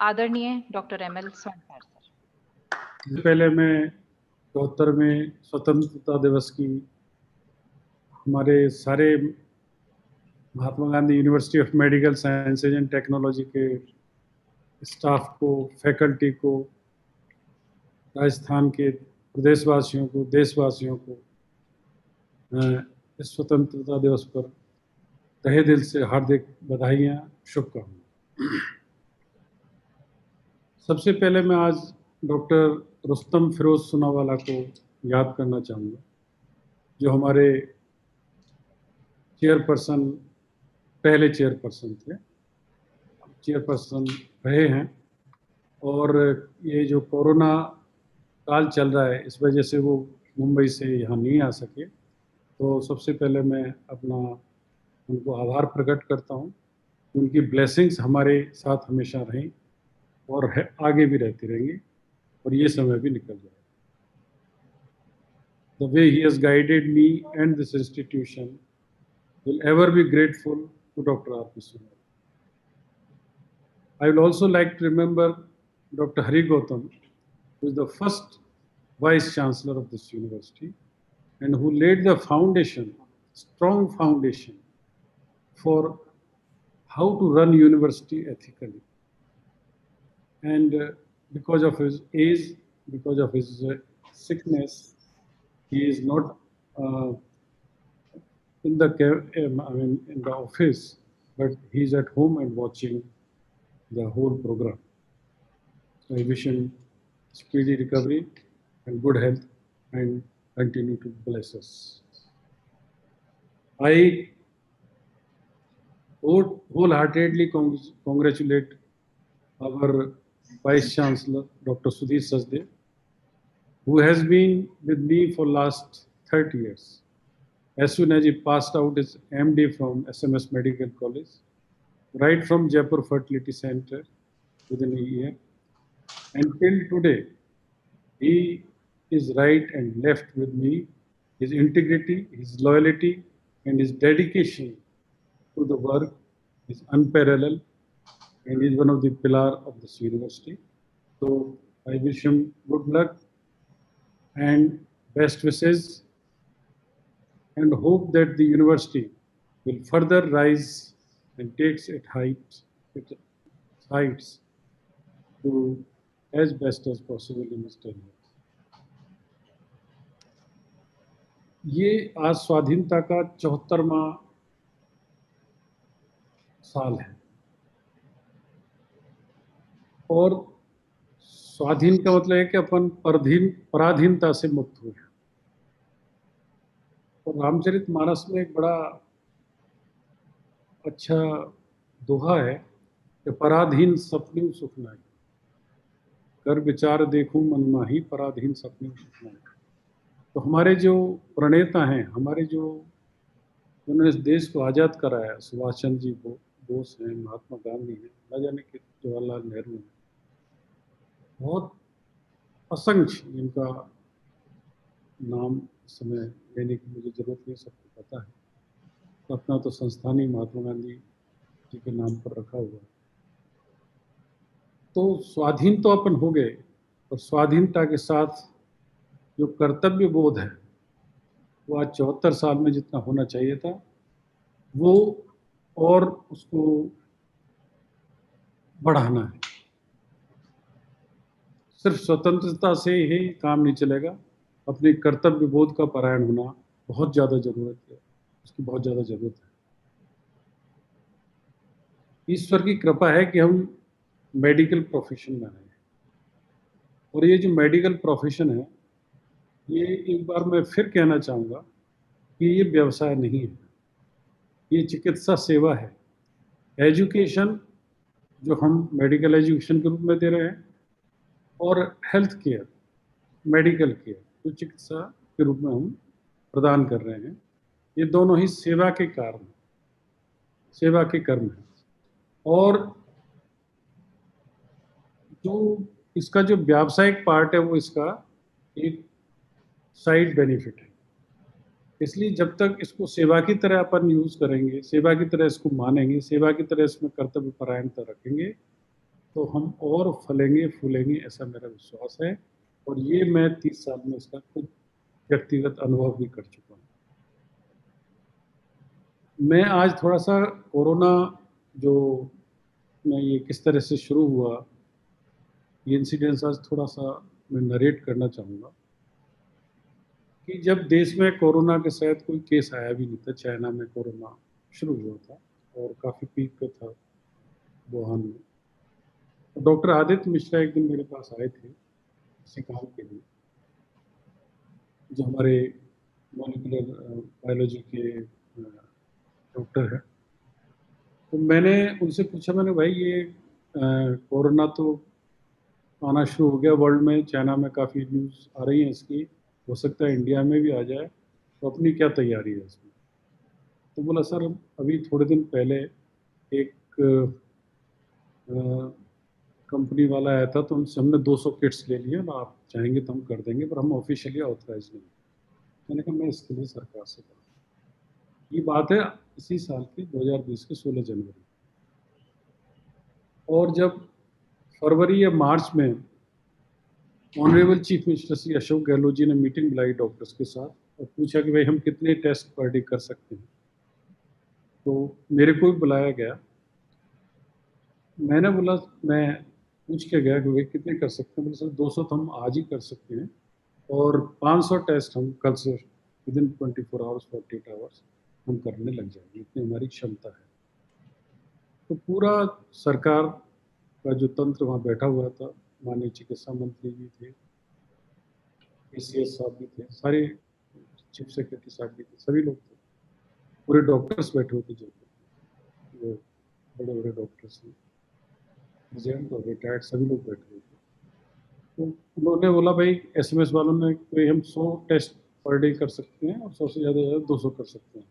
आदरणीय doctor ML स्वानपार sir. पहले मैं 74वें स्वतंत्रता दिवस की हमारे सारे Mahatma Gandhi university of medical sciences and technology के स्टाफ को, फैकल्टी को, राजस्थान के प्रदेशवासियों को, देशवासियों को इस स्वतंत्रता दिवस पर तहे दिल से हार्दिक बधाइयाँ, शुभकामनाएं। सबसे पहले मैं आज डॉक्टर रुस्तम फिरोज सोनावाला को याद करना चाहूँगा, जो हमारे चेयरपर्सन, पहले चेयरपर्सन थे, चेयरपर्सन रहे हैं। और ये जो कोरोना काल चल रहा है, इस वजह से वो मुंबई से यहाँ नहीं आ सके, तो सबसे पहले मैं अपना उनको आभार प्रकट करता हूँ। उनकी ब्लेसिंग्स हमारे साथ हमेशा रहें और आगे भी रहती रहेंगी, और ये समय भी निकल जाएगा। The way he has guided me and this institution will ever be grateful to Dr. R.P. Sonowalu. I will also like to remember Dr. Hari Gautam, who is the first Vice Chancellor of this university and who laid the foundation, strong foundation, for how to run university ethically. And because of his age, because of his sickness, he is not in the office, but he is at home and watching the whole program. So I wish him speedy recovery and good health and continue to bless us. I wholeheartedly congratulate our Vice Chancellor, Dr. Sudhir Sachdev, who has been with me for last 30 years. As soon as he passed out his MD from SMS Medical College, right from Jaipur Fertility Center within a year, until today, he is right and left with me. His integrity, his loyalty, and his dedication to the work is unparalleled, and he is one of the pillars of this university. So I wish him good luck and best wishes, and hope that the university will further rise and takes its heights to as best as possible in its tenure. ये आज स्वाधीनता का 74वां साल है, और स्वाधीन का मतलब है कि अपन पराधीनता से मुक्त हुए हैं। और रामचरितमानस में एक बड़ा अच्छा दोहा है कि पराधीन सपने सुख नाई, कर विचार देखूं मन माही, पराधीन सपने सुख नाई। तो हमारे जो प्रणेता हैं, हमारे जो उन्होंने इस देश को आज़ाद कराया, सुभाष चंद्र जी बोस हैं, महात्मा गांधी हैं, न जाने कि जवाहरलाल नेहरू हैं, बहुत असंख्य जिनका नाम समय लेने की मुझे जरूरत नहीं, सबको पता है। तो अपना तो संस्थान ही महात्मा गांधी जी के नाम पर रखा हुआ है। तो स्वाधीन तो अपन हो गए, और स्वाधीनता के साथ जो कर्तव्य बोध है वो आज 74 साल में जितना होना चाहिए था, वो और उसको बढ़ाना है। सिर्फ स्वतंत्रता से ही काम नहीं चलेगा, अपने कर्तव्य बोध का परायण होना बहुत ज़्यादा जरूरत है, उसकी बहुत ज़्यादा जरूरत है। ईश्वर की कृपा है कि हम मेडिकल प्रोफेशन में आए, और ये जो मेडिकल प्रोफेशन है, ये एक बार मैं फिर कहना चाहूँगा कि ये व्यवसाय नहीं है, ये चिकित्सा सेवा है। एजुकेशन जो हम मेडिकल एजुकेशन के रूप में दे रहे हैं, और हेल्थ केयर, मेडिकल केयर जो चिकित्सा के रूप में हम प्रदान कर रहे हैं, ये दोनों ही सेवा के कार्य, सेवा के कर्म हैं। और जो इसका जो व्यावसायिक पार्ट है, वो इसका एक साइड बेनिफिट है। इसलिए जब तक इसको सेवा की तरह अपन यूज करेंगे, सेवा की तरह इसको मानेंगे, सेवा की तरह इसमें कर्तव्य परायणता रखेंगे, तो हम और फलेंगे फूलेंगे, ऐसा मेरा विश्वास है। और ये मैं 30 साल में इसका खुद व्यक्तिगत अनुभव भी कर चुका हूँ। मैं आज थोड़ा-सा कोरोना जो मैं ये किस तरह से शुरू हुआ, ये इंसिडेंस आज थोड़ा-सा मैं नरेट करना चाहूँगा कि जब देश में कोरोना के शायद कोई केस आया भी नहीं था, चाइना में कोरोना शुरू हुआ था और काफ़ी पीक पे था वुहान में। तो डॉक्टर आदित्य मिश्रा एक दिन मेरे पास आए थे, किसी काम के लिए, जो हमारे मॉलिक्यूलर बायोलॉजी के डॉक्टर हैं। तो मैंने उनसे पूछा, मैंने भाई ये कोरोना तो आना शुरू हो गया वर्ल्ड में, चाइना में काफ़ी न्यूज़ आ रही है इसकी, हो सकता है इंडिया में भी आ जाए, तो अपनी क्या तैयारी है इसमें? तो बोला सर अभी थोड़े दिन पहले एक कंपनी वाला आया था, तो उनसे हमने 200 किट्स ले लिए, आप चाहेंगे तो हम कर देंगे, पर हम ऑफिशियली ऑथराइज नहीं। मैंने कहा मैं इसके लिए सरकार से बात, ये बात है इसी साल की 2020 के 16 जनवरी। और जब फरवरी या मार्च में honourable chief minister Shri Ashok Gehlot ji ने मीटिंग बुलाई डॉक्टर्स के साथ और पूछा कि भाई हम कितने टेस्ट पर डे कर सकते हैं, तो मेरे को भी बुलाया गया। मैंने बोला, मैं पूछ के गया कि भाई कितने कर सकते हैं? बोले सर 200 तो हम आज ही कर सकते हैं और 500 टेस्ट हम कल से विद इन 24 आवर्स 48 आवर्स हम करने लग जाएंगे, इतनी हमारी क्षमता है। तो पूरा सरकार का जो तंत्र वहाँ बैठा हुआ था, माननीय चिकित्सा मंत्री जी थे, एसीएस साहब भी थे, सारे चीफ सेक्रेटरी साहब भी थे, सभी लोग थे, पूरे डॉक्टर्स बैठे हुए थे, जो बड़े बड़े डॉक्टर्स हैं, प्रेजेंट और रिटायर्ड सभी लोग बैठे हुए थे। तो उन्होंने बोला भाई एसएमएस वालों ने कि हम 100 टेस्ट पर डे कर सकते हैं और 100 से ज़्यादा 200 कर सकते हैं।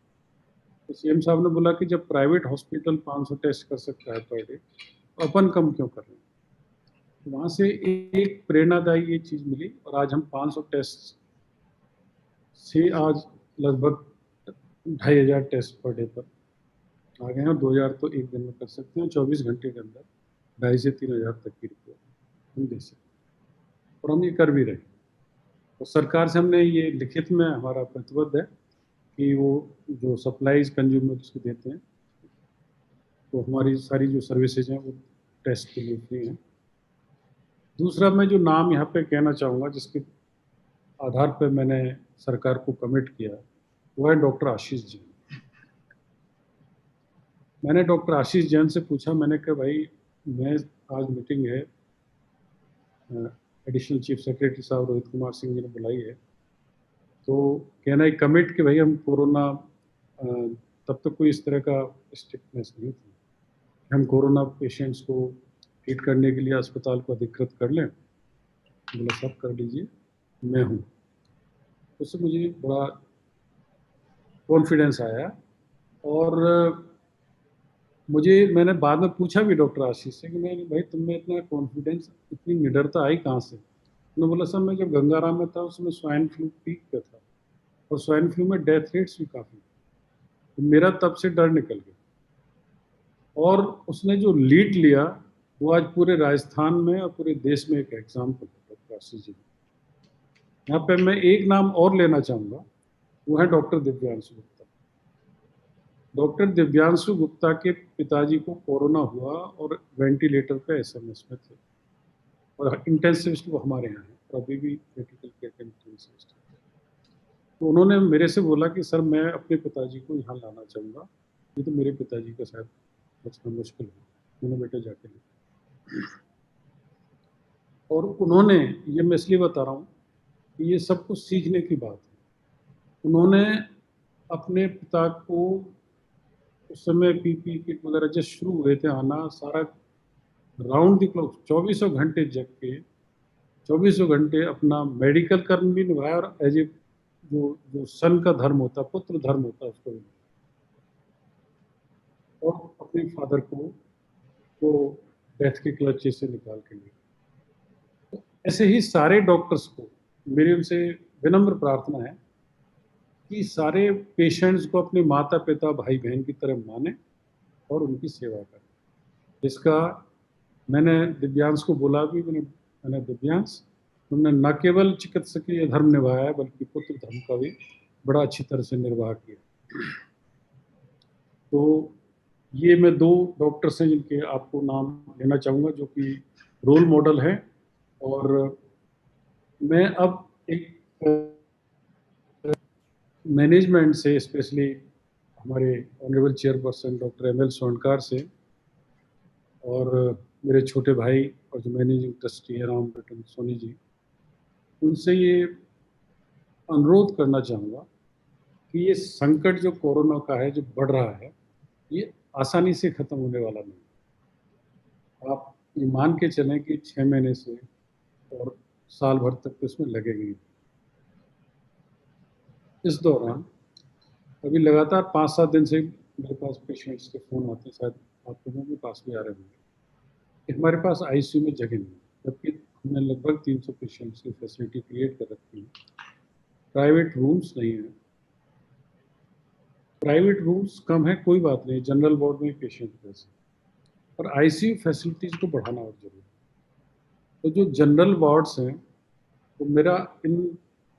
तो सीएम साहब ने बोला कि जब प्राइवेट हॉस्पिटल 500 टेस्ट कर सकता है पर डे, तो अपन कम क्यों कर रहे हैं? वहाँ से एक प्रेरणादायी ये चीज़ मिली और आज हम 500 टेस्ट से आज लगभग 2500 टेस्ट पर डे पर आ गए हैं और 2000 तो एक दिन में कर सकते हैं। 24 घंटे के अंदर 2,500 से 3,000 तक की रिपोर्ट हम दे सकते हैं और हम ये कर भी रहे हैं। और सरकार से हमने ये लिखित में हमारा प्रतिबद्ध है कि वो जो सप्लाईज कंज्यूमर्स को देते हैं, तो हमारी सारी जो सर्विसेज हैं वो टेस्ट के लिए फ्री हैं। दूसरा मैं जो नाम यहाँ पे कहना चाहूँगा जिसके आधार पर मैंने सरकार को कमिट किया, वो है डॉक्टर आशीष जैन। मैंने डॉक्टर आशीष जैन से पूछा, मैंने कहा भाई मैं आज मीटिंग है, एडिशनल चीफ सेक्रेटरी साहब रोहित कुमार सिंह जी ने बुलाई है, तो कहना है कमिट कि भाई हम कोरोना, तब तक कोई इस तरह का स्ट्रिक्टनेस नहीं थी, हम कोरोना पेशेंट्स को ट्रीट करने के लिए अस्पताल को अधिकृत कर लें। बोला सब कर लीजिए, मैं हूँ। उससे मुझे बड़ा कॉन्फिडेंस आया और मैंने बाद में पूछा भी डॉक्टर आशीष से कि मैं भाई तुम में इतना कॉन्फिडेंस, इतनी निडरता आई कहाँ से? उन्होंने बोला सर मैं जब गंगाराम में था उसमें स्वाइन फ्लू पीक पे था और स्वाइन फ्लू में डेथ रेट्स भी काफ़ी, तो मेरा तब से डर निकल गया। और उसने जो लीड लिया वो आज पूरे राजस्थान में और पूरे देश में एक एग्जाम्पल है डॉक्टर आशीष जी। यहाँ पे मैं एक नाम और लेना चाहूँगा, वो है डॉक्टर दिव्यांशु गुप्ता। डॉक्टर दिव्यांशु गुप्ता के पिताजी को कोरोना हुआ और वेंटिलेटर पे एसएमएस में थे और इंटेंसिविस्ट वो हमारे यहाँ हैं और अभी भी क्रिटिकल केयर के इंटेंसिविस्ट हैं। तो उन्होंने मेरे से बोला कि सर मैं अपने पिताजी को यहाँ लाना चाहूँगा, नहीं तो मेरे पिताजी का शायद बचना मुश्किल है। मैंने बेटा जाके लिया और उन्होंने, ये मैं इसलिए बता रहा हूँ कि ये सब कुछ सीखने की बात है। उन्होंने अपने पिता को उस समय पीपी किट वगैरह जब शुरू हुए थे आना, सारा राउंड द क्लॉक 24 घंटे जग के 24 घंटे अपना मेडिकल कर्म भी निभाया और एज ए जो जो सन का धर्म होता है, पुत्र धर्म होता है, उसको भी, और अपने फादर को डेथ के क्लचे से निकाल के लिए। तो ऐसे ही सारे डॉक्टर्स को मेरी उनसे विनम्र प्रार्थना है कि सारे पेशेंट्स को अपने माता पिता भाई बहन की तरह माने और उनकी सेवा करें। इसका मैंने दिव्यांश को बोला भी, मैंने दिव्यांश, तुमने न केवल चिकित्सकीय धर्म निभाया है बल्कि पुत्र धर्म का भी बड़ा अच्छी तरह से निर्वाह किया। तो ये मैं दो डॉक्टर्स हैं जिनके आपको नाम लेना चाहूँगा, जो कि रोल मॉडल हैं। और मैं अब एक मैनेजमेंट से, स्पेशली हमारे honourable chairperson doctor M L Sonkar से, और मेरे छोटे भाई और जो मैनेजिंग ट्रस्टी है राम रतन सोनी जी, उनसे ये अनुरोध करना चाहूँगा कि ये संकट जो कोरोना का है, जो बढ़ रहा है, ये आसानी से खत्म होने वाला नहीं। आप ये मान के चलें कि 6 महीने से और साल भर तक तो इसमें लगेगी। इस दौरान अभी लगातार 5-7 दिन से मेरे पास पेशेंट्स के फ़ोन आते हैं, शायद आप लोगों के पास भी आ रहे होंगे, कि हमारे पास आईसीयू में जगह नहीं है, जबकि हमने लगभग 300 पेशेंट्स की फैसिलिटी क्रिएट कर रखी है। प्राइवेट रूम्स नहीं है। प्राइवेट रूम्स कम है, कोई बात नहीं, जनरल वार्ड में पेशेंट वैसे, पर आईसीयू फैसिलिटीज़ को बढ़ाना और ज़रूरी है। तो जो जनरल वार्ड्स हैं, तो मेरा इन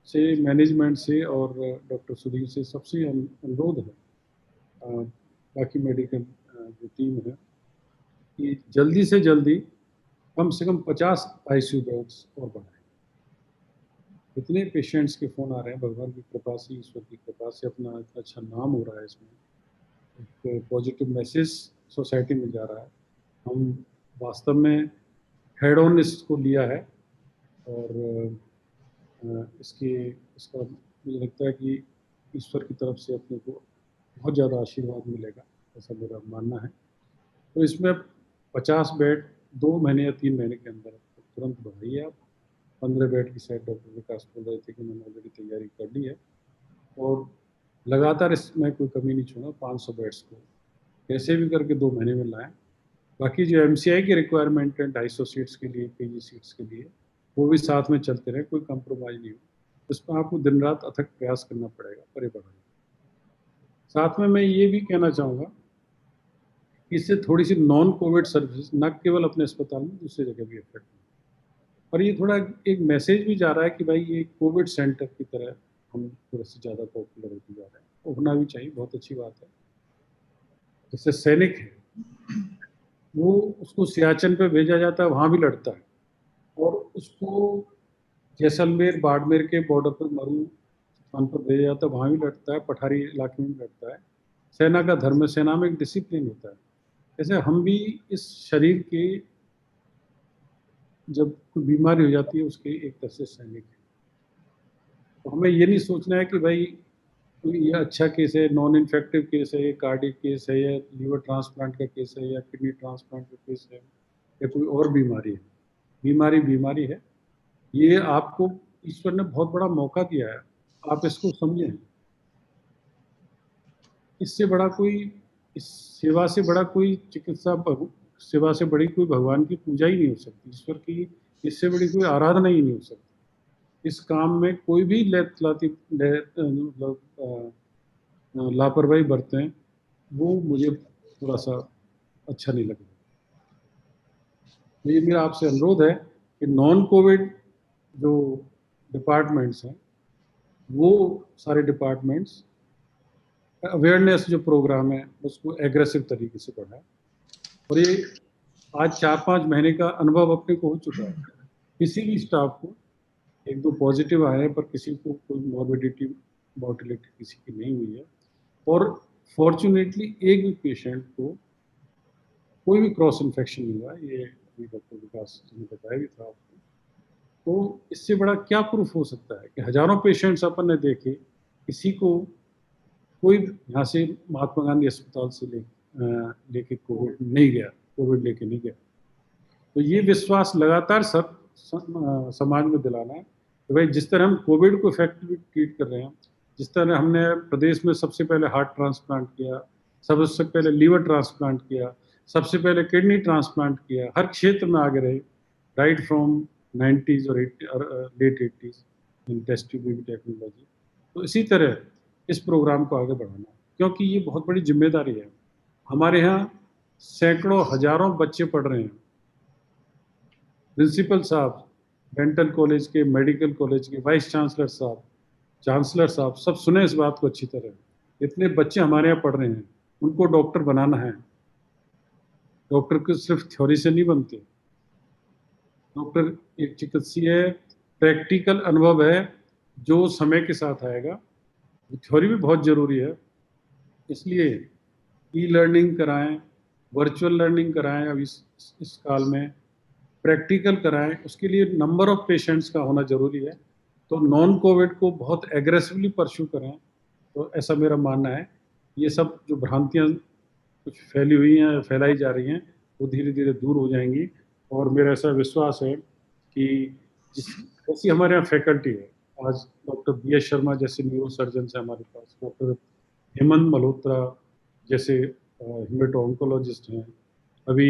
से, मैनेजमेंट से और डॉक्टर सुधीर से सबसे अनुरोध है, बाकी मेडिकल जो टीम है, कि जल्दी से जल्दी कम से कम 50 आईसीयू बेड्स और बढ़ाएं। इतने पेशेंट्स के फ़ोन आ रहे हैं, भगवान की कृपा से, ईश्वर की कृपा से अपना इतना अच्छा नाम हो रहा है इसमें, एक पॉजिटिव मैसेज सोसाइटी में जा रहा है। हम वास्तव में हेड ऑन इसको लिया है, और इसका मुझे लगता है कि ईश्वर की तरफ से अपने को बहुत ज़्यादा आशीर्वाद मिलेगा, ऐसा मेरा मानना है। तो इसमें 50 बेड 2 महीने या 3 महीने के अंदर तुरंत बढ़ाइए आप। 15 बेड की शायद डॉक्टर विकास बोल रहे थे कि मैंने ऑलरेडी तैयारी कर ली है, और लगातार इसमें कोई कमी नहीं छोड़ा। 500 बेड्स को कैसे भी करके 2 महीने में लाएं। बाकी जो एमसीआई की रिक्वायरमेंट है 250 सीट्स के लिए, पीजी सीट्स के लिए, वो भी साथ में चलते रहे, कोई कंप्रोमाइज़ नहीं हो। इसमें आपको दिन रात अथक प्रयास करना पड़ेगा, परे बढ़ाने। साथ में मैं ये भी कहना चाहूँगा कि इससे थोड़ी सी नॉन कोविड सर्विसेज न केवल अपने अस्पताल में, दूसरी जगह भी इफेक्ट है। और ये थोड़ा एक मैसेज भी जा रहा है कि भाई ये कोविड सेंटर की तरह हम थोड़े से ज़्यादा पॉपुलर होते जा रहे हैं। होना भी चाहिए, बहुत अच्छी बात है। जैसे सैनिक है, वो उसको सियाचिन पे भेजा जाता है, वहाँ भी लड़ता है, और उसको जैसलमेर बाड़मेर के बॉर्डर पर मरू स्थान पर भेजा जाता है, वहाँ भी लड़ता है, पठारी इलाके में भी लड़ता है। सेना का धर्म है, सेना में एक डिसिप्लिन होता है। जैसे हम भी इस शरीर के, जब कोई बीमारी हो जाती है, उसके एक तरह से सैनिक है। तो हमें ये नहीं सोचना है कि भाई ये अच्छा केस है, नॉन इन्फेक्टिव केस है, ये कार्डिक केस है, या लीवर ट्रांसप्लांट का केस है, या किडनी ट्रांसप्लांट का केस है, या कोई और बीमारी है। बीमारी बीमारी है। ये आपको ईश्वर ने बहुत बड़ा मौका दिया है, आप इसको समझें। इससे बड़ा कोई, इस सेवा से बड़ा कोई चिकित्सा, सेवा से बड़ी कोई भगवान की पूजा ही नहीं हो सकती, ईश्वर की इससे बड़ी कोई आराधना ही नहीं हो सकती। इस काम में कोई भी लापरवाही बरतें, वो मुझे थोड़ा सा अच्छा नहीं लगता। तो ये मेरा आपसे अनुरोध है कि नॉन कोविड जो डिपार्टमेंट्स हैं, वो सारे डिपार्टमेंट्स अवेयरनेस जो प्रोग्राम है उसको एग्रेसिव तरीके से बढ़ाएं। और ये आज 4-5 महीने का अनुभव अपने को हो चुका है। किसी भी स्टाफ को 1-2 पॉजिटिव आए हैं, पर किसी को कोई मॉर्बिडिटी, मॉर्टिलिटी किसी की नहीं हुई है। और फॉर्चुनेटली एक भी पेशेंट को कोई भी क्रॉस इन्फेक्शन नहीं हुआ, ये अभी डॉक्टर विकास जी ने बताया भी था आपको। तो इससे बड़ा क्या प्रूफ हो सकता है कि हजारों पेशेंट्स अपन ने देखे, किसी को कोई यहाँ से महात्मा गांधी अस्पताल से लेके कोविड नहीं गया, कोविड लेके नहीं गया। तो ये विश्वास लगातार समाज में दिलाना है कि भाई जिस तरह हम कोविड को इफेक्टिवली ट्रीट कर रहे हैं, जिस तरह हमने प्रदेश में सबसे पहले हार्ट ट्रांसप्लांट किया, सबसे पहले लीवर ट्रांसप्लांट किया, सबसे पहले किडनी ट्रांसप्लांट किया, हर क्षेत्र में आगे रहे, राइट फ्रॉम 90s और लेट 80s इन टेस्ट ट्यूब टेक्नोलॉजी। तो इसी तरह इस प्रोग्राम को आगे बढ़ाना, क्योंकि ये बहुत बड़ी जिम्मेदारी है। हमारे यहाँ सैकड़ों हजारों बच्चे पढ़ रहे हैं, प्रिंसिपल साहब, डेंटल कॉलेज के, मेडिकल कॉलेज के, वाइस चांसलर साहब, चांसलर साहब, सब सुने इस बात को अच्छी तरह। इतने बच्चे हमारे यहाँ पढ़ रहे हैं, उनको डॉक्टर बनाना है। डॉक्टर को सिर्फ थ्योरी से नहीं बनते। डॉक्टर एक चिकित्सीय है, प्रैक्टिकल अनुभव है जो समय के साथ आएगा। थ्योरी भी बहुत जरूरी है, इसलिए ई लर्निंग कराएं, वर्चुअल लर्निंग कराएं, अब इस काल में प्रैक्टिकल कराएं। उसके लिए नंबर ऑफ पेशेंट्स का होना जरूरी है। तो नॉन कोविड को बहुत एग्रेसिवली परस्यू करें, तो ऐसा मेरा मानना है। ये सब जो भ्रांतियां कुछ फैली हुई हैं, फैलाई जा रही हैं, वो धीरे धीरे दूर हो जाएंगी। और मेरा ऐसा विश्वास है कि जिस जैसी हमारे यहाँ फैकल्टी है, आज डॉक्टर बी एस शर्मा जैसे न्यूरो सर्जन है हमारे पास, डॉक्टर हेमंत मल्होत्रा जैसे हिमेटो ऑन्कोलॉजिस्ट हैं, अभी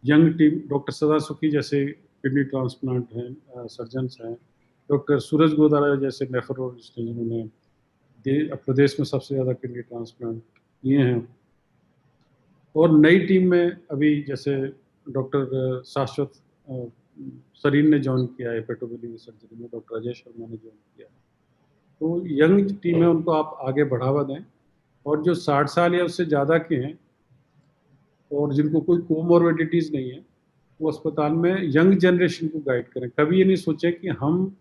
यंग टीम डॉक्टर सदा सुखी जैसे किडनी ट्रांसप्लांट हैं सर्जन्स हैं, डॉक्टर सूरज गोदारा जैसे नेफ्रोलॉजिस्ट हैं जिन्होंने प्रदेश में सबसे ज़्यादा किडनी ट्रांसप्लांट किए हैं। और नई टीम में अभी जैसे डॉक्टर शाश्वत सरीन ने ज्वाइन किया है हेपेटोबिलियरी सर्जरी में, डॉक्टर अजय शर्मा ने ज्वाइन किया है। तो यंग टीम है, उनको आप आगे बढ़ावा दें। और जो 60 साल या उससे ज़्यादा के हैं और जिनको कोई कोमोर्बिडिटीज़ नहीं है, वो अस्पताल में यंग जनरेशन को गाइड करें। कभी ये नहीं सोचें कि हम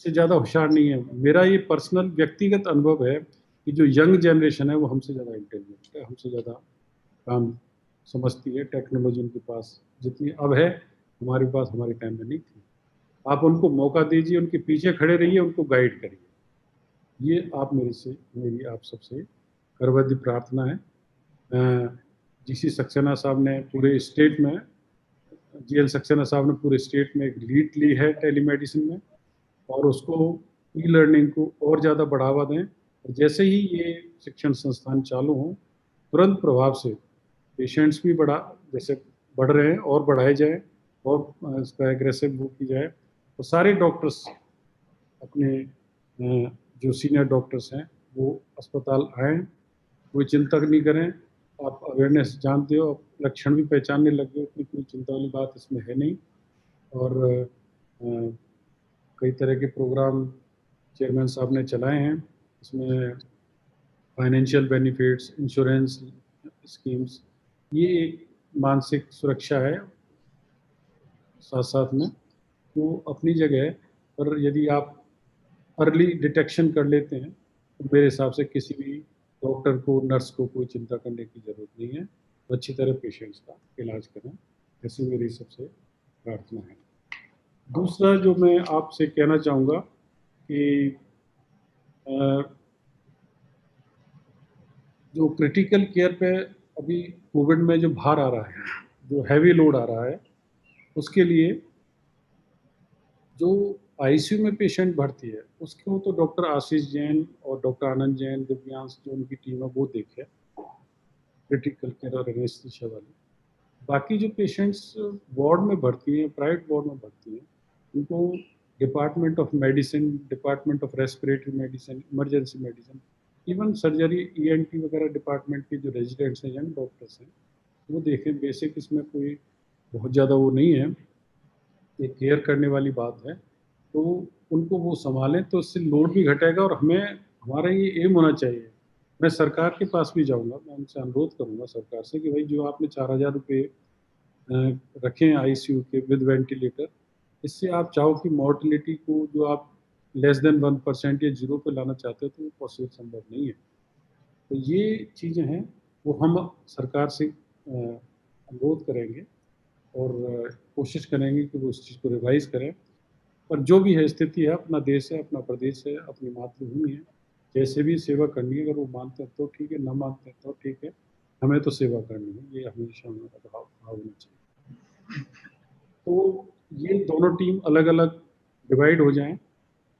से ज़्यादा होशियार नहीं है। मेरा ये पर्सनल व्यक्तिगत अनुभव है कि जो यंग जनरेशन है वो हमसे ज़्यादा इंटेलिजेंट है, हमसे ज़्यादा काम समझती है। टेक्नोलॉजी उनके पास जितनी अब है, हमारे पास हमारे टाइम में नहीं थी। आप उनको मौका दीजिए, उनके पीछे खड़े रहिए, उनको गाइड करिए। ये आप मेरी आप सबसे करवदी प्रार्थना है। जीसी सक्सेना साहब ने पूरे स्टेट में, जीएल सक्सेना साहब ने पूरे स्टेट में एक लीड ली है टेलीमेडिसिन में, और उसको ई लर्निंग को और ज़्यादा बढ़ावा दें। और जैसे ही ये शिक्षण संस्थान चालू हों, तुरंत प्रभाव से पेशेंट्स भी जैसे बढ़ रहे हैं और बढ़ाए जाए, और इसका एग्रेसिव वो की जाए। तो सारे डॉक्टर्स अपने जो सीनियर डॉक्टर्स हैं वो अस्पताल आएँ, कोई चिंता नहीं करें। आप अवेयरनेस जानते हो, लक्षण भी पहचानने लग गए, उतनी कोई चिंता वाली बात इसमें है नहीं। और कई तरह के प्रोग्राम चेयरमैन साहब ने चलाए हैं, इसमें फाइनेंशियल बेनिफिट्स, इंश्योरेंस स्कीम्स, ये एक मानसिक सुरक्षा है साथ साथ में, वो अपनी जगह है। पर यदि आप अर्ली डिटेक्शन कर लेते हैं तो मेरे हिसाब से किसी भी डॉक्टर को, नर्स को कोई चिंता करने की ज़रूरत नहीं है। तो अच्छी तरह पेशेंट्स का इलाज करें, ऐसी मेरी सबसे प्रार्थना है। दूसरा जो मैं आपसे कहना चाहूँगा कि जो क्रिटिकल केयर पे अभी कोविड में जो भार आ रहा है, जो हैवी लोड आ रहा है, उसके लिए जो आईसीयू में पेशेंट भर्ती है उसको तो डॉक्टर आशीष जैन और डॉक्टर आनंद जैन, दिव्यांश जो उनकी टीम है वो देखे, क्रिटिकल केयर और एनेस्थीसिया वाली। बाकी जो पेशेंट्स वार्ड में भर्ती हैं, प्राइवेट वार्ड में भर्ती हैं, उनको department of medicine, department of respiratory medicine, emergency medicine, even surgery, ENT वगैरह डिपार्टमेंट के जो रेजिडेंट्स हैं, यंग डॉक्टर्स हैं, वो देखें। बेसिक इसमें कोई बहुत ज़्यादा वो नहीं है, ये केयर करने वाली बात है। तो उनको वो संभालें तो इससे लोड भी घटेगा। और हमारा ये एम होना चाहिए, मैं सरकार के पास भी जाऊंगा, मैं उनसे अनुरोध करूंगा सरकार से कि भाई जो आपने 4,000 रुपये रखे हैं आईसीयू के विद वेंटिलेटर, इससे आप चाहो कि मॉर्टिलिटी को जो आप लेस देन 1% या 0 पे लाना चाहते हो, तो वो पॉसिबल संभव नहीं है। तो ये चीज़ें हैं, वो हम सरकार से अनुरोध करेंगे और कोशिश करेंगे कि वो उस चीज़ को रिवाइज करें। पर जो भी है स्थिति है, अपना देश है, अपना प्रदेश है, अपनी मातृभूमि है, जैसे भी सेवा करनी है, अगर वो मानते हैं तो ठीक है, न मानते हैं तो ठीक है, हमें तो सेवा करनी है, ये हमेशा हमारा भाव होना चाहिए। तो ये दोनों टीम अलग अलग डिवाइड हो जाएं,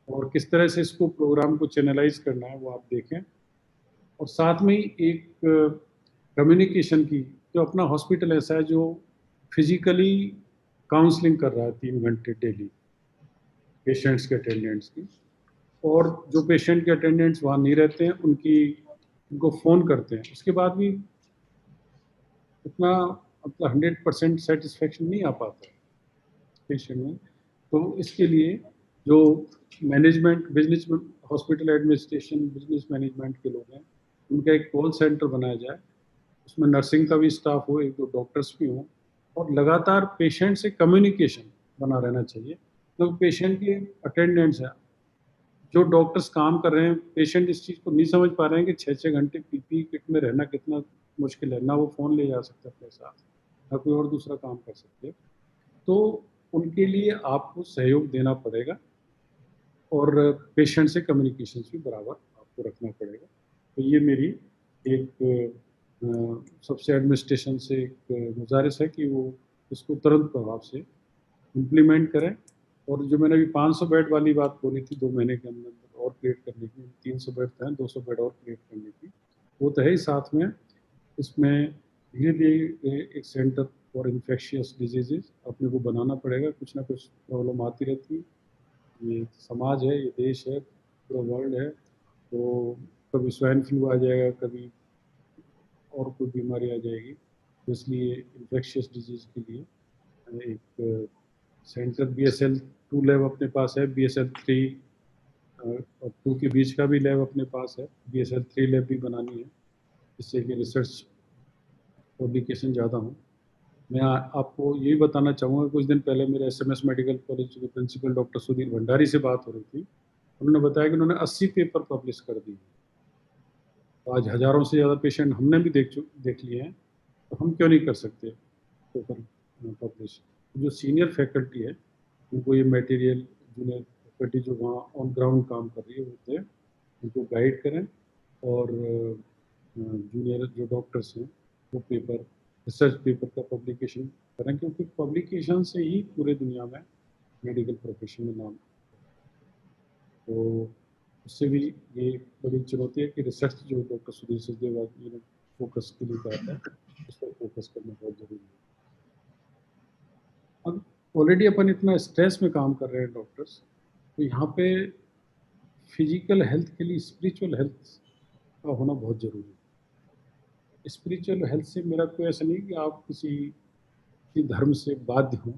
और किस तरह से इसको प्रोग्राम को चैनलाइज करना है वो आप देखें। और साथ में ही एक कम्युनिकेशन की, जो अपना हॉस्पिटल ऐसा है जो फिजिकली काउंसलिंग कर रहा है 3 घंटे डेली पेशेंट्स के अटेंडेंट्स की, और जो पेशेंट के अटेंडेंट्स वहाँ नहीं रहते हैं उनको फ़ोन करते हैं, उसके बाद भी उतना मतलब 100% सेटिस्फेक्शन नहीं आ पाता है। पेशेंट में। तो इसके लिए जो management, business, hospital administration, business management के लोग हैं, उनका एक कॉल सेंटर बनाया जाए, उसमें नर्सिंग का भी स्टाफ हो, एक दो डॉक्टर्स भी हों, और लगातार पेशेंट से कम्युनिकेशन बना रहना चाहिए। तो पेशेंट की अटेंडेंस है, जो डॉक्टर्स काम कर रहे हैं, पेशेंट इस चीज़ को नहीं समझ पा रहे हैं कि 6-6 घंटे पीपीई किट में रहना कितना मुश्किल है। ना वो फ़ोन ले जा सकते अपने साथ, ना कोई और दूसरा काम कर सकते। तो उनके लिए आपको सहयोग देना पड़ेगा और पेशेंट से कम्युनिकेशन भी बराबर आपको रखना पड़ेगा। तो ये मेरी एक सबसे एडमिनिस्ट्रेशन से एक गुजारिश है कि वो इसको तुरंत प्रभाव से इम्प्लीमेंट करें। और जो मैंने अभी 500 बेड वाली बात बोली थी 2 महीने के अंदर और क्रिएट करने की, 300 बेड तो हैं, 200 बेड और क्रिएट करने की, वो तो है ही। साथ में इसमें धीरे-धीरे एक सेंटर फॉर इन्फेक्शियस डिजीज़ेज़ अपने को बनाना पड़ेगा। कुछ ना कुछ प्रॉब्लम आती रहती है। ये समाज है, ये देश है, पूरा वर्ल्ड है। तो कभी स्वाइन फ्लू आ जाएगा, कभी और कोई बीमारी आ जाएगी। तो इसलिए इन्फेक्शियस डिजीज़ के लिए एक सेंटर BSL 2 लैब अपने पास है, BSL 3 और 2 के बीच का भी लैब अपने पास है। BSL 3 लैब भी बनानी है, जिससे कि रिसर्च पब्लिकेशन ज़्यादा हो। मैं आपको यही बताना चाहूँगा, कुछ दिन पहले मेरे SMS मेडिकल कॉलेज के प्रिंसिपल डॉक्टर सुधीर भंडारी से बात हो रही थी। उन्होंने बताया कि उन्होंने 80 पेपर पब्लिश कर दिए। तो आज हज़ारों से ज़्यादा पेशेंट हमने भी देख लिए हैं, तो हम क्यों नहीं कर सकते पेपर पब्लिश। जो सीनियर फैकल्टी है, उनको ये मटेरियल, जूनियर फैकल्टी जो वहाँ ऑन ग्राउंड काम कर रही है होते हैं, उनको गाइड करें। और जूनियर जो डॉक्टर्स हैं, वो पेपर, रिसर्च पेपर का पब्लिकेशन करें, क्योंकि पब्लिकेशन से ही पूरे दुनिया में मेडिकल प्रोफेशन में नाम। तो उससे भी ये बड़ी चुनौती है कि रिसर्च जो डॉक्टर सुधीर सचदेवा जी ने फोकस के लिए कहा था, उस पर फोकस करना बहुत ज़रूरी है। अब ऑलरेडी अपन इतना स्ट्रेस में काम कर रहे हैं डॉक्टर्स, तो यहाँ पे फिजिकल हेल्थ के लिए स्पिरिचुअल हेल्थ का होना बहुत ज़रूरी है। स्पिरिचुअल हेल्थ से मेरा कोई ऐसा नहीं कि आप किसी धर्म से बाध्य हों,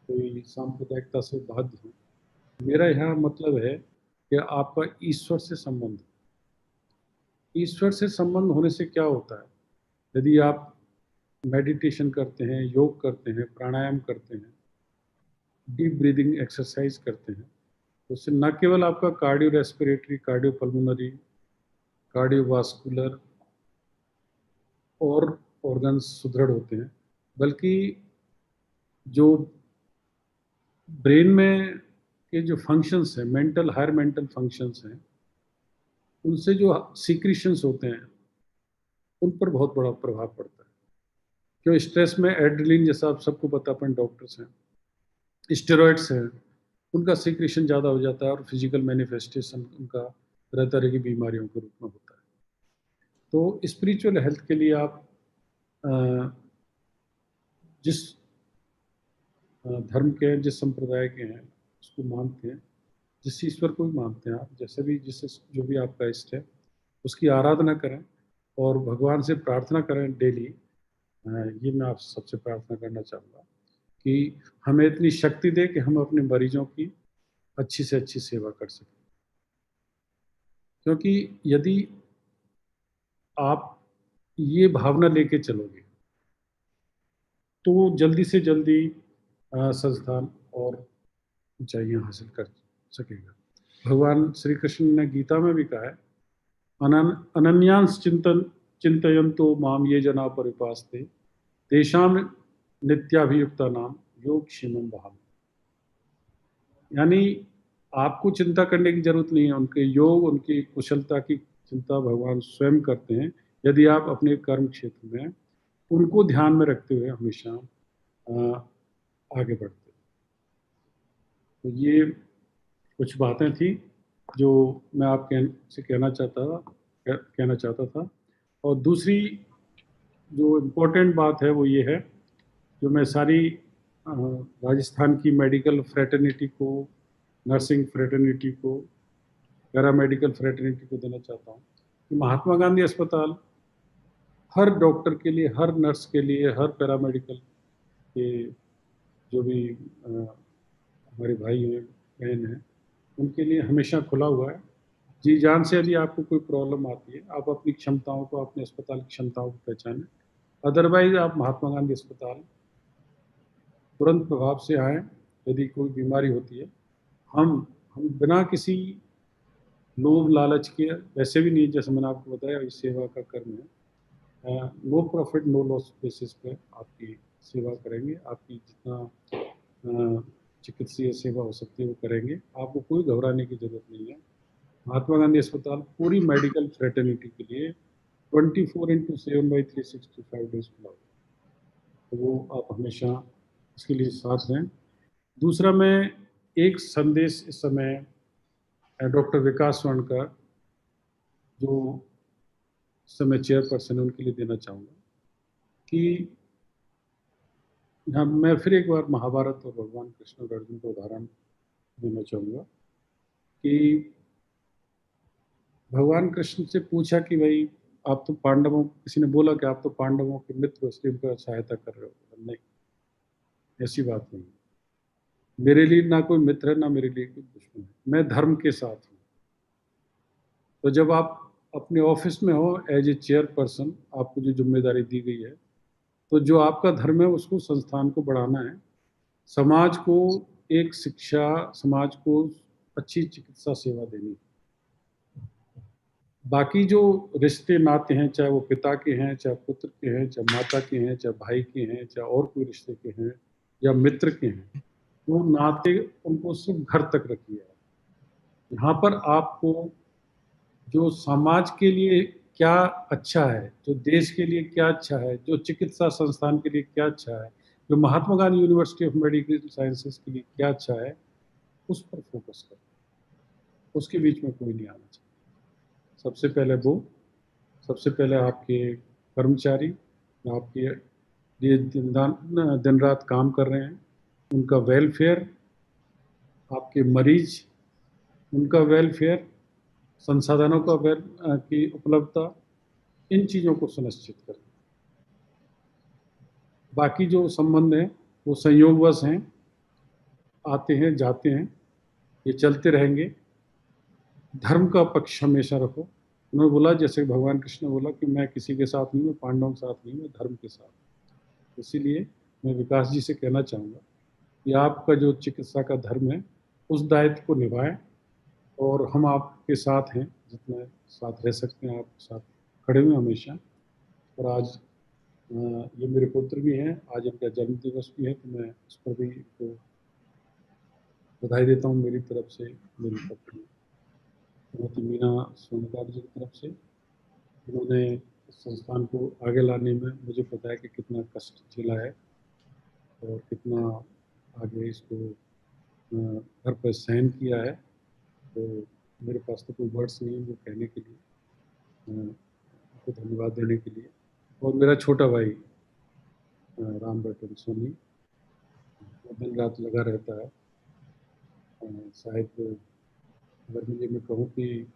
कोई सांप्रदायिकता से बाध्य हों। मेरा यहाँ मतलब है कि आपका ईश्वर से संबंध। ईश्वर से संबंध होने से क्या होता है, यदि आप मेडिटेशन करते हैं, योग करते हैं, प्राणायाम करते हैं, डीप ब्रीदिंग एक्सरसाइज करते हैं, तो उससे न केवल आपका cardio respiratory, cardio pulmonary, cardiovascular और ऑर्गन्स सुदृढ़ होते हैं, बल्कि जो ब्रेन में के जो फंक्शंस हैं, मेंटल, हायर मेंटल फंक्शंस हैं, उनसे जो सीक्रेशंस होते हैं, उन पर बहुत बड़ा प्रभाव पड़ता है। क्यों, स्ट्रेस में एड्रेनलिन, जैसा आप सबको पता, अपन डॉक्टर्स हैं, स्टेरॉइड्स हैं, उनका सीक्रेशन ज़्यादा हो जाता है और फिजिकल मैनिफेस्टेशन उनका तरह तरह की बीमारियों के रूप में होता है। तो स्पिरिचुअल हेल्थ के लिए आप जिस धर्म के हैं, जिस संप्रदाय के हैं, उसको मानते हैं, जिस ईश्वर को भी मानते हैं आप, जैसे भी जिससे जो भी आपका इष्ट है, उसकी आराधना करें और भगवान से प्रार्थना करें डेली। ये मैं आप सबसे प्रार्थना करना चाहूँगा कि हमें इतनी शक्ति दे कि हम अपने मरीजों की अच्छी से अच्छी सेवा कर सकें। क्योंकि यदि आप ये भावना लेके चलोगे, तो जल्दी से जल्दी संस्थान और ऊंचाइयां हासिल कर सकेगा। भगवान श्री कृष्ण ने गीता में भी कहा है, अनन्यांस चिंतयन्तो माम ये जना परिपास्ते तेषां नित्याभियुक्ता नाम योग क्षेमम वहाम। यानी आपको चिंता करने की जरूरत नहीं है, उनके योग, उनकी कुशलता की चिंता भगवान स्वयं करते हैं, यदि आप अपने कर्म क्षेत्र में उनको ध्यान में रखते हुए हमेशा आगे बढ़ते। तो ये कुछ बातें थी जो मैं से कहना चाहता था। और दूसरी जो इम्पोर्टेंट बात है वो ये है, जो मैं सारी राजस्थान की मेडिकल फ्रेटर्निटी को, नर्सिंग फ्रेटर्निटी को, पैरामेडिकल फ्रेटर्निटी को देना चाहता हूँ कि महात्मा गांधी अस्पताल हर डॉक्टर के लिए, हर नर्स के लिए, हर पैरामेडिकल के जो भी हमारे भाई हैं बहन हैं उनके लिए हमेशा खुला हुआ है। जी जान से यदि आपको कोई प्रॉब्लम आती है, आप अपनी क्षमताओं को, अपने अस्पताल की क्षमताओं को पहचानें। अदरवाइज आप महात्मा गांधी अस्पताल तुरंत प्रभाव से आएँ। यदि कोई बीमारी होती है, हम बिना किसी लोभ लालच के, वैसे भी नहीं, जैसे मैंने आपको बताया इस सेवा का कर्म है, no profit no loss basis पे आपकी सेवा करेंगे। आपकी जितना चिकित्सीय सेवा हो सकती है वो करेंगे। आपको कोई घबराने की जरूरत नहीं है। महात्मा गांधी अस्पताल पूरी मेडिकल फ्रेटर्निटी के लिए 24/7/365 डेज खुला हुआ है, तो वो आप हमेशा इसके लिए साथ रहें। दूसरा, मैं एक संदेश इस समय डॉक्टर विकास स्वर्णकर जो इस समय चेयरपर्सन है उनके लिए देना चाहूँगा कि यहाँ मैं फिर एक बार महाभारत और भगवान कृष्ण और अर्जुन का उदाहरण देना चाहूँगा कि भगवान कृष्ण से पूछा कि भाई आप तो पांडवों, किसी ने बोला कि आप तो पांडवों के मित्र हो इसलिए उनका सहायता कर रहे हो। नहीं, ऐसी बात नहीं। मेरे लिए ना कोई मित्र है, ना मेरे लिए कोई दुश्मन है। मैं धर्म के साथ हूँ। तो जब आप अपने ऑफिस में हो एज ए चेयरपर्सन, आपको जो जिम्मेदारी दी गई है, तो जो आपका धर्म है उसको, संस्थान को बढ़ाना है, समाज को एक शिक्षा, समाज को अच्छी चिकित्सा सेवा देनी है। बाकी जो रिश्ते नाते हैं, चाहे वो पिता के हैं, चाहे पुत्र के हैं, चाहे माता के हैं, चाहे भाई के हैं, चाहे और कोई रिश्ते के हैं या मित्र के हैं, वो नाते उनको सिर्फ घर तक रखिए। यहाँ पर आपको जो समाज के लिए क्या अच्छा है, जो देश के लिए क्या अच्छा है, जो चिकित्सा संस्थान के लिए क्या अच्छा है, जो Mahatma Gandhi university of medical sciences के लिए क्या अच्छा है, उस पर फोकस करें। उसके बीच में कोई नहीं आना चाहिए। सबसे पहले वो, सबसे पहले आपके कर्मचारी आपके लिए दिन रात काम कर रहे हैं, उनका वेलफेयर, आपके मरीज, उनका वेलफेयर, संसाधनों का की उपलब्धता, इन चीज़ों को सुनिश्चित करें। बाकी जो संबंध हैं वो संयोगवश हैं, आते हैं जाते हैं, ये चलते रहेंगे। धर्म का पक्ष हमेशा रखो। उन्होंने बोला, जैसे भगवान कृष्ण ने बोला कि मैं किसी के साथ नहीं, मैं पांडवों के साथ नहीं, मैं धर्म के साथ। इसीलिए मैं विकास जी से कहना चाहूँगा कि आपका जो चिकित्सा का धर्म है उस दायित्व को निभाएं, और हम आपके साथ हैं, जितना साथ रह सकते हैं आपके साथ खड़े हुए हमेशा। और आज ये मेरे पुत्र भी हैं, आज इनका जन्म दिवस भी है, तो मैं इस पर भी इनको बधाई देता हूँ मेरी तरफ से, मेरी पत्नी श्रीमती मीना सोनकार जी की तरफ से। उन्होंने इस संस्थान को आगे लाने में मुझे पता है कि कितना कष्ट झेला है और कितना आगे इसको घर पर सहन किया है। तो मेरे पास तो कोई वर्ड्स नहीं है वो कहने के लिए, उनको धन्यवाद देने के लिए। और मेरा छोटा भाई राम बटन सोनी, वो दिन रात लगा रहता है। शायद अगर मुझे मैं कहूँ कि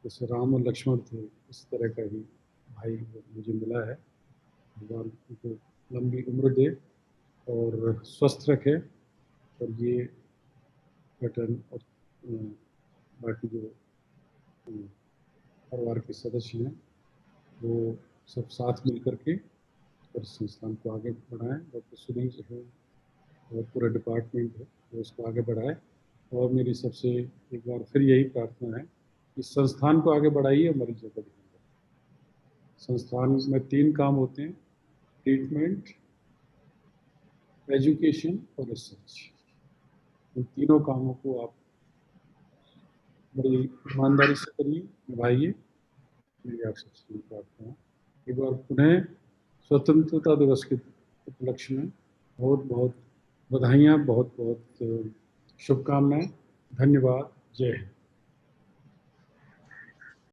जैसे राम और लक्ष्मण थे, इस तरह का ही भाई मुझे मिला है। भगवान उनको लंबी उम्र दे और स्वस्थ रखे। और ये बटन और बाकी जो परिवार के सदस्य हैं वो सब साथ मिल करके और संस्थान को आगे बढ़ाएं। डॉक्टर सुधीर है और पूरा डिपार्टमेंट है वो उसको आगे बढ़ाए। और मेरी सबसे एक बार फिर यही प्रार्थना है कि संस्थान को आगे बढ़ाइए, मरीजों को ध्यान रखें। संस्थान में 3 काम होते हैं: ट्रीटमेंट, एजुकेशन और रिसर्च। इन तीनों कामों को आप बड़ी ईमानदारी से करिए, निभाइए। मेरी आप सबसे प्रार्थना है। एक बार पुनः स्वतंत्रता दिवस के उपलक्ष्य में बहुत बहुत बधाइयाँ, बहुत बहुत शुभकामनाएं। धन्यवाद। जय हिंद।